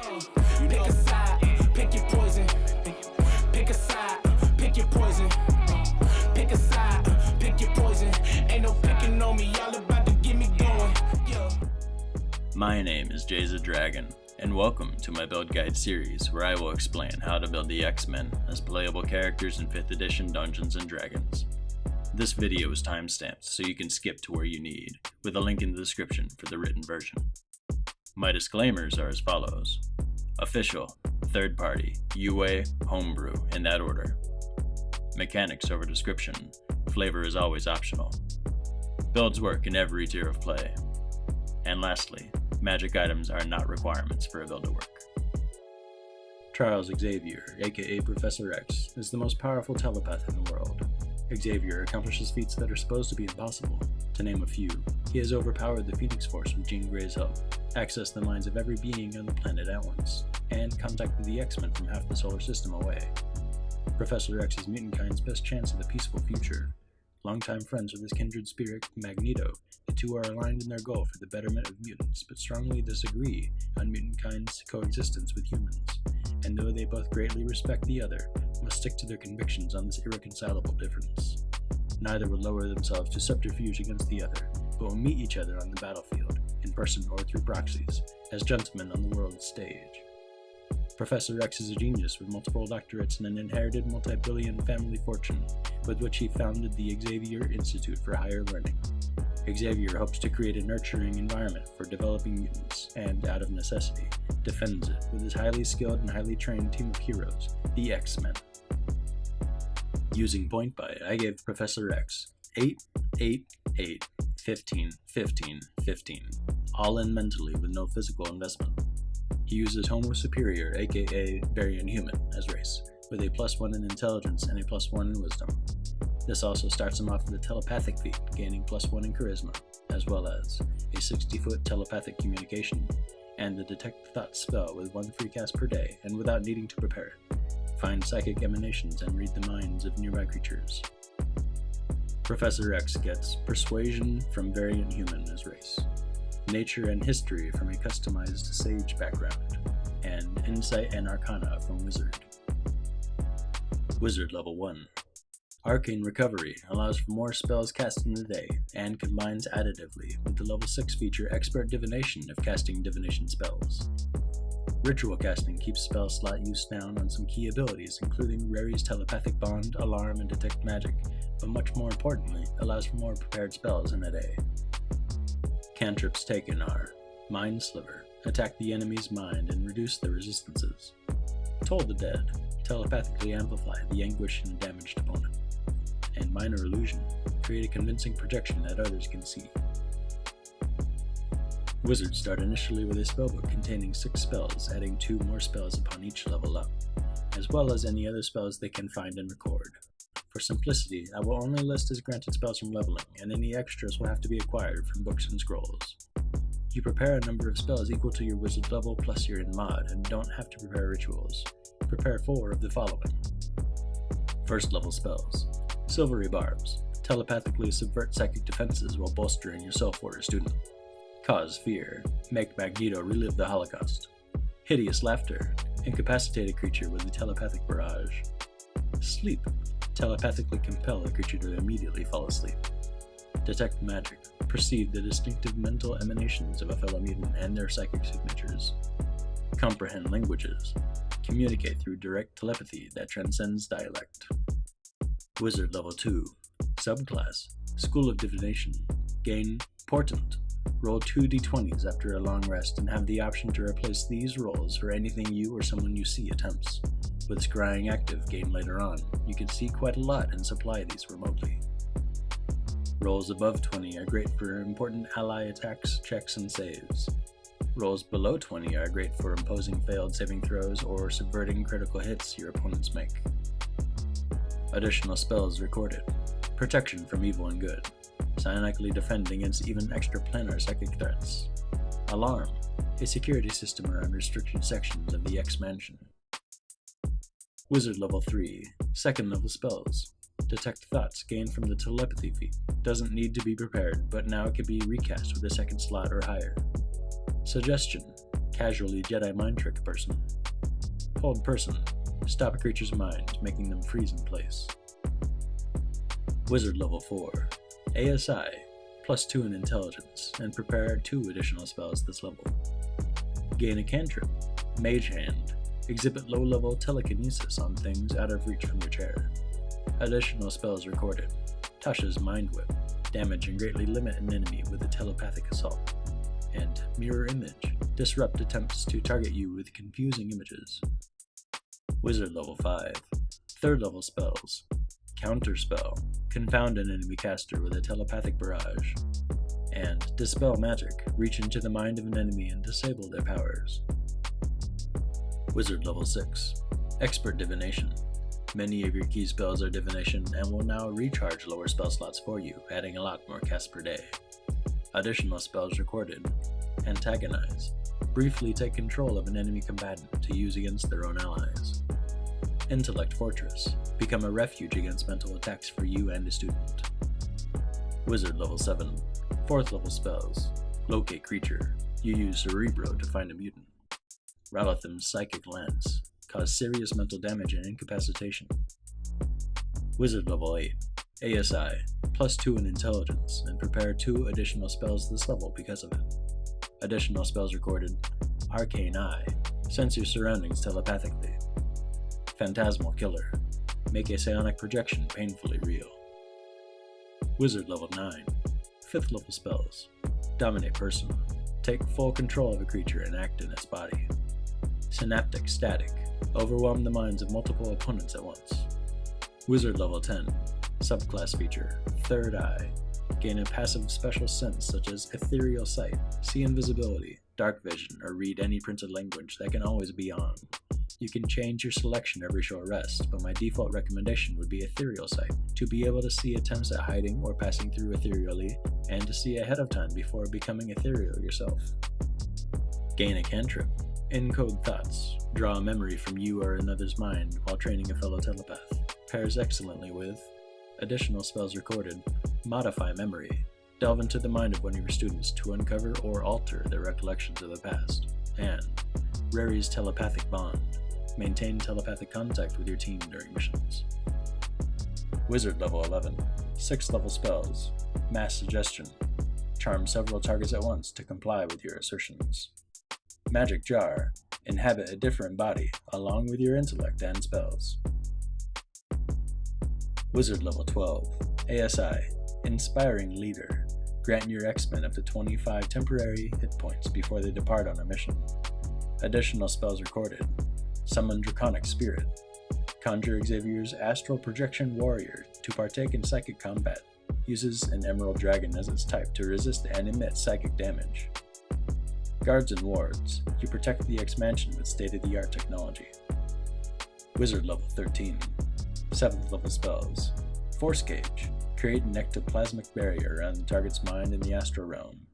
Pick a side, pick your poison. Pick a side, pick your poison. Pick a side, pick your poison. Ain't no picking on me, y'all about to get me going. Yeah. My name is Jay the Dragon, and welcome to my build guide series where I will explain how to build the X-Men as playable characters in 5th edition Dungeons & Dragons. This video is timestamped so you can skip to where you need, with a link in the description for the written version. My disclaimers are as follows: official, third party, UA, homebrew, in that order. Mechanics over description, flavor is always optional. Builds work in every tier of play. And lastly, magic items are not requirements for a build to work. Charles Xavier, aka Professor X, is the most powerful telepath in the world. Xavier accomplishes feats that are supposed to be impossible. To name a few, he has overpowered the Phoenix Force with Jean Grey's help, accessed the minds of every being on the planet at once, and contacted the X-Men from half the solar system away. Professor X is mutant kind's best chance of a peaceful future. Longtime friends with his kindred spirit, Magneto, the two are aligned in their goal for the betterment of mutants, but strongly disagree on mutant kind's coexistence with humans, and though they both greatly respect the other, must stick to their convictions on this irreconcilable difference. Neither will lower themselves to subterfuge against the other, but will meet each other on the battlefield, in person or through proxies, as gentlemen on the world's stage. Professor X is a genius with multiple doctorates and an inherited multi-billion family fortune, with which he founded the Xavier Institute for Higher Learning. Xavier hopes to create a nurturing environment for developing mutants, and, out of necessity, defends it with his highly skilled and highly trained team of heroes, the X-Men. Using Point Buy, I gave Professor X 8, 8, 8, 15, 15, 15, all in mentally with no physical investment. He uses Homo Superior, aka Variant Human, as race, with a +1 in intelligence and a +1 in wisdom. This also starts him off with a telepathic feat, gaining +1 in charisma, as well as a 60-foot telepathic communication, and the Detect Thoughts spell with 1 free cast per day and without needing to prepare it. Find psychic emanations and read the minds of nearby creatures. Professor X gets Persuasion from Variant Human as race, Nature and History from a customized Sage background, and Insight and Arcana from Wizard. Wizard Level 1. Arcane Recovery allows for more spells cast in the day, and combines additively with the level 6 feature Expert Divination if casting divination spells. Ritual casting keeps spell slot use down on some key abilities, including Rary's Telepathic Bond, Alarm, and Detect Magic, but much more importantly, allows for more prepared spells in a day. Cantrips taken are Mind Sliver, attack the enemy's mind and reduce their resistances. Toll the Dead, telepathically amplify the anguish in a damaged opponent. And Minor Illusion, create a convincing projection that others can see. Wizards start initially with a spellbook containing 6 spells, adding 2 more spells upon each level up, as well as any other spells they can find and record. For simplicity, I will only list as granted spells from leveling, and any extras will have to be acquired from books and scrolls. You prepare a number of spells equal to your wizard level plus your in mod, and don't have to prepare rituals. Prepare 4 of the following. First level spells. Silvery Barbs, telepathically subvert psychic defenses while bolstering your Soul Forter student. Cause Fear, make Magneto relive the Holocaust. Hideous Laughter, incapacitate a creature with a telepathic barrage. Sleep, telepathically compel a creature to immediately fall asleep. Detect Magic, perceive the distinctive mental emanations of a fellow mutant and their psychic signatures. Comprehend Languages, communicate through direct telepathy that transcends dialect. Wizard Level 2, Subclass, School of Divination, gain Portent. Roll 2 d20s after a long rest and have the option to replace these rolls for anything you or someone you see attempts. With Scrying active gained later on, you can see quite a lot and supply these remotely. Rolls above 20 are great for important ally attacks, checks, and saves. Rolls below 20 are great for imposing failed saving throws or subverting critical hits your opponents make. Additional spells recorded. Protection from evil and good. Psionically defend against even extraplanar psychic threats. Alarm, a security system around restricted sections of the X-Mansion. Wizard Level 3, second level spells. Detect Thoughts gained from the telepathy feat. Doesn't need to be prepared, but now it can be recast with a second slot or higher. Suggestion, Casually Jedi Mind Trick a person. Hold person. Stop a creature's mind, making them freeze in place. Wizard level 4. ASI, +2 in intelligence, and prepare 2 additional spells this level. Gain a cantrip. Mage Hand. Exhibit low-level telekinesis on things out of reach from your chair. Additional spells recorded. Tasha's Mind Whip. Damage and greatly limit an enemy with a telepathic assault. And Mirror Image. Disrupt attempts to target you with confusing images. Wizard level 5. 3rd level spells. Counter Spell. Confound an enemy caster with a telepathic barrage. And Dispel Magic. Reach into the mind of an enemy and disable their powers. Wizard level 6. Expert Divination. Many of your key spells are Divination and will now recharge lower spell slots for you, adding a lot more casts per day. Additional spells recorded. Antagonize. Briefly take control of an enemy combatant to use against their own allies. Intellect Fortress. Become a refuge against mental attacks for you and a student. Wizard level 7. 4th level spells. Locate Creature. You use Cerebro to find a mutant. Ralathim's Psychic Lance. Cause serious mental damage and incapacitation. Wizard level 8. ASI. +2 in intelligence, and prepare 2 additional spells this level because of it. Additional spells recorded. Arcane Eye. Sense your surroundings telepathically. Phantasmal Killer. Make a psionic projection painfully real. Wizard level 9. 5th level spells. Dominate Person. Take full control of a creature and act in its body. Synaptic Static. Overwhelm the minds of multiple opponents at once. Wizard level 10. Subclass feature. 3rd Eye. Gain a passive special sense such as Ethereal Sight, See Invisibility, Dark Vision, or read any printed language that can always be on. You can change your selection every short rest, but my default recommendation would be Ethereal Sight, to be able to see attempts at hiding or passing through ethereally, and to see ahead of time before becoming ethereal yourself. Gain a cantrip. Encode thoughts. Draw a memory from you or another's mind while training a fellow telepath. Pairs excellently with additional spells recorded. Modify memory. Delve into the mind of one of your students to uncover or alter their recollections of the past. And Rary's Telepathic Bond. Maintain telepathic contact with your team during missions. Wizard level 11. 6th level spells. Mass Suggestion. Charm several targets at once to comply with your assertions. Magic Jar. Inhabit a different body, along with your intellect and spells. Wizard level 12. ASI. Inspiring Leader. Grant your X-Men up to 25 temporary hit points before they depart on a mission. Additional spells recorded. Summon Draconic Spirit. Conjure Xavier's Astral Projection Warrior to partake in psychic combat. Uses an Emerald Dragon as its type to resist and emit psychic damage. Guards and Wards. You protect the X-Mansion with state-of-the-art technology. Wizard level 13. 7th level spells. Force Cage. Create an ectoplasmic barrier around the target's mind in the astral realm.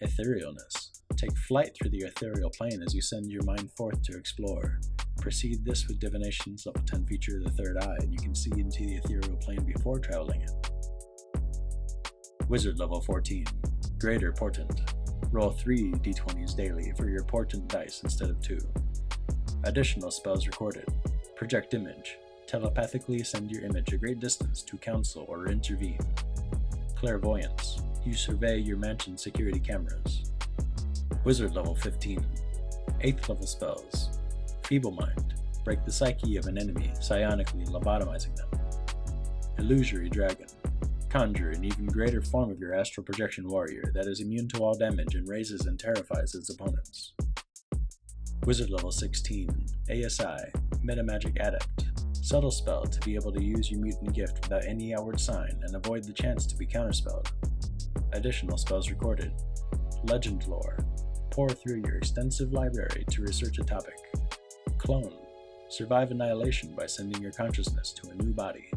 Etherealness. Take flight through the ethereal plane as you send your mind forth to explore. Precede this with Divination's level 10 feature, the 3rd Eye, and you can see into the ethereal plane before traveling it. Wizard level 14. Greater Portent. Roll 3 d20s daily for your Portent dice instead of 2. Additional spells recorded. Project Image. Telepathically send your image a great distance to counsel or intervene. Clairvoyance. You survey your mansion's security cameras. Wizard level 15. 8th level spells. Feeble Mind. Break the psyche of an enemy, psionically lobotomizing them. Illusory Dragon. Conjure an even greater form of your astral projection warrior that is immune to all damage and raises and terrifies its opponents. Wizard level 16. ASI. Metamagic Adept. Subtle spell to be able to use your mutant gift without any outward sign and avoid the chance to be counterspelled. Additional spells recorded. Legend Lore. Pour through your extensive library to research a topic. Clone. Survive annihilation by sending your consciousness to a new body.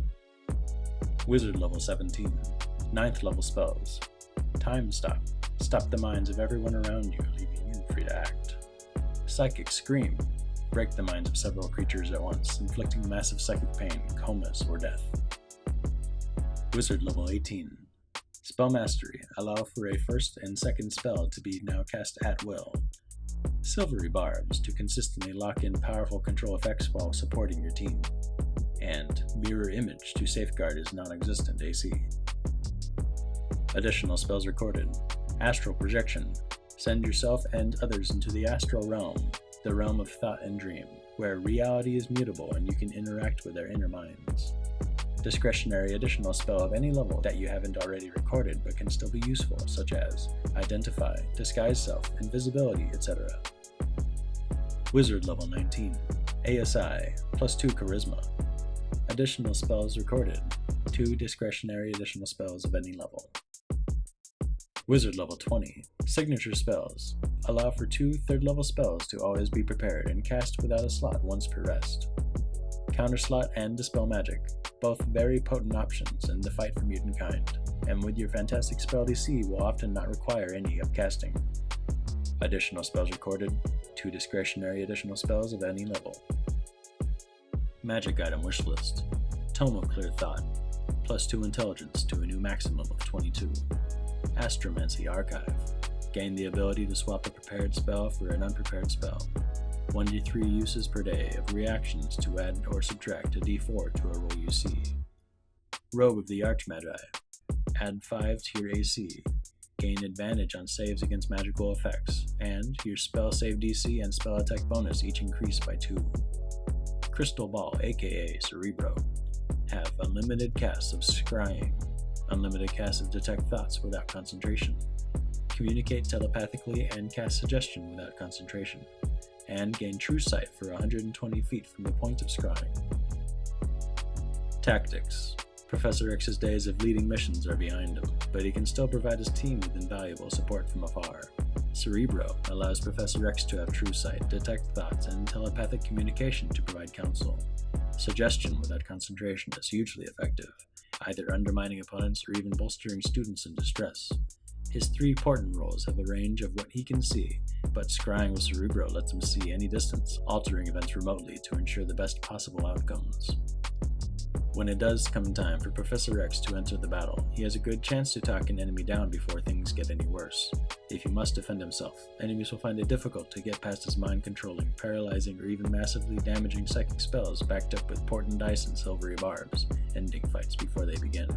Wizard level 17. 9th level spells. Time Stop. Stop the minds of everyone around you, leaving you free to act. Psychic Scream. Break the minds of several creatures at once, inflicting massive psychic pain, comas, or death. Wizard level 18. Spell Mastery. Allow for a first and second spell to be now cast at will. Silvery Barbs to consistently lock in powerful control effects while supporting your team, and Mirror Image to safeguard his non-existent AC. Additional spells recorded: Astral Projection. Send yourself and others into the astral realm, the realm of thought and dream, where reality is mutable and you can interact with their inner minds. Discretionary additional spell of any level that you haven't already recorded but can still be useful, such as Identify, Disguise Self, Invisibility, etc. Wizard level 19. ASI, +2 Charisma. Additional spells recorded: 2 discretionary additional spells of any level. Wizard level 20. Signature spells. Allow for 2 third-level spells to always be prepared and cast without a slot once per rest. Counter slot and Dispel Magic, both very potent options in the fight for mutant kind, and with your fantastic spell DC will often not require any upcasting. Additional spells recorded: 2 discretionary additional spells of any level. Magic item wishlist. Tome of Clear Thought, +2 intelligence to a new maximum of 22. Astromancy Archive. Gain the ability to swap a prepared spell for an unprepared spell. 1d3 uses per day of reactions to add or subtract a d4 to a roll you see. Robe of the Archmagi. Add 5 to your AC. Gain advantage on saves against magical effects, and your spell save DC and spell attack bonus each increase by 2. Crystal Ball, aka Cerebro. Have unlimited casts of Scrying, unlimited casts of Detect Thoughts without concentration, communicate telepathically and cast Suggestion without concentration, and gain True Sight for 120 feet from the point of scrying. Tactics. Professor X's days of leading missions are behind him, but he can still provide his team with invaluable support from afar. Cerebro allows Professor X to have True Sight, Detect Thoughts, and telepathic communication to provide counsel. Suggestion without concentration is hugely effective, either undermining opponents or even bolstering students in distress. His 3 portent rolls have a range of what he can see, but scrying with Cerebro lets him see any distance, altering events remotely to ensure the best possible outcomes. When it does come time for Professor X to enter the battle, he has a good chance to talk an enemy down before things get any worse. If he must defend himself, enemies will find it difficult to get past his mind-controlling, paralyzing, or even massively damaging psychic spells backed up with portent dice and silvery barbs, ending fights before they begin.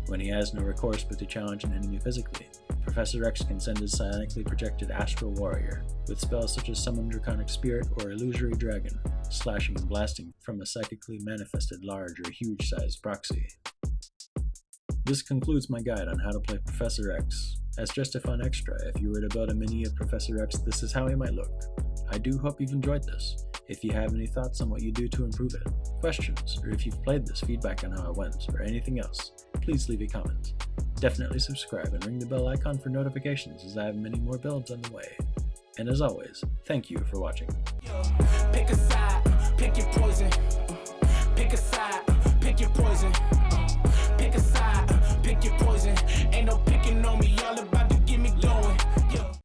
When he has no recourse but to challenge an enemy physically, Professor X can send his psionically projected Astral Warrior, with spells such as Summon Draconic Spirit or Illusory Dragon, slashing and blasting from a psychically manifested large or huge-sized proxy. This concludes my guide on how to play Professor X. As just a fun extra, if you were to build a mini of Professor X, this is how he might look. I do hope you've enjoyed this. If you have any thoughts on what you do to improve it, questions, or if you've played this, feedback on how it went, or anything else, please leave a comment. Definitely subscribe and ring the bell icon for notifications as I have many more builds on the way. And as always, thank you for watching. Pick a side, pick your poison. Pick a side.